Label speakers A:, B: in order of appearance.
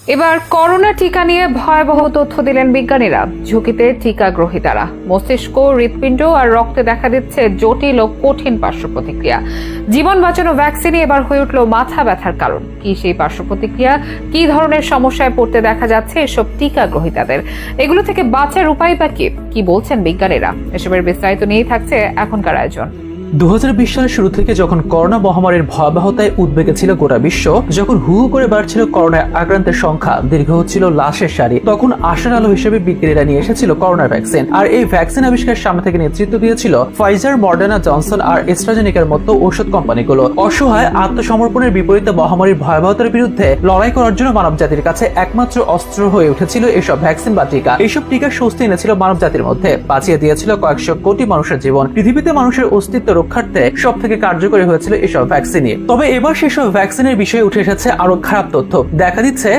A: এবার করোনা টিকা নিয়ে ভয়াবহ তথ্য দিলেন বিজ্ঞানীরা। ঝুঁকিতে টিকা গ্রহীতারা। মস্তিষ্ক, হৃৎপিণ্ড আর রক্তে দেখা দিচ্ছে জটিল ও কঠিন পার্শ্ব প্রতিক্রিয়া। জীবন বাঁচানো ভ্যাকসিনই এবার হয়ে উঠল মাথা ব্যথার কারণ। কি সেই পার্শ্ব প্রতিক্রিয়া, কি ধরনের সমস্যায় পড়তে দেখা যাচ্ছে এসব টিকা গ্রহীতাদের, এগুলো থেকে বাঁচার উপায় বা কি বলছেন বিজ্ঞানীরা, এসবের বিস্তারিত নিয়েই থাকছে এখনকার আয়োজন।
B: 2020 সালের শুরু থেকে যখন করোনা মহামারীর ভয়াবহতায় উদ্বেগে ছিল গোটা বিশ্ব, যখন হু হু করে বাড়ছিল করোনায় আক্রান্তের সংখ্যা, দীর্ঘ হচ্ছিল লাশের সারি, তখন আশার আলো হিসেবে বিজ্ঞানীরা নিয়ে এসেছিল করোনার ভ্যাকসিন। আর এই ভ্যাকসিন আবিষ্কারের সামনে থেকে নেতৃত্ব দিয়েছিল ফাইজার, মডার্না, জনসন আর এস্ট্রাজেনিকার মতো ঔষধ কোম্পানিগুলো। অসহায় আত্মসমর্পণের বিপরীতে মহামারীর ভয়াবহতার বিরুদ্ধে লড়াই করার জন্য মানব জাতির কাছে একমাত্র অস্ত্র হয়ে উঠেছিল এসব ভ্যাকসিন বা টিকা। এইসব টিকা স্বস্তি এনেছিল মানব জাতির মধ্যে, বাঁচিয়ে দিয়েছিল কয়েকশো কোটি মানুষের জীবন। পৃথিবীতে মানুষের অস্তিত্ব রক্ষার্থে সব থেকে কার্যকরী হয়েছিল এসব ভ্যাকসিনই। তবে এবার সেসব ভ্যাকসিনের বিষয়ে উঠে এসেছে আরো খারাপ তথ্য। দেখা দিচ্ছে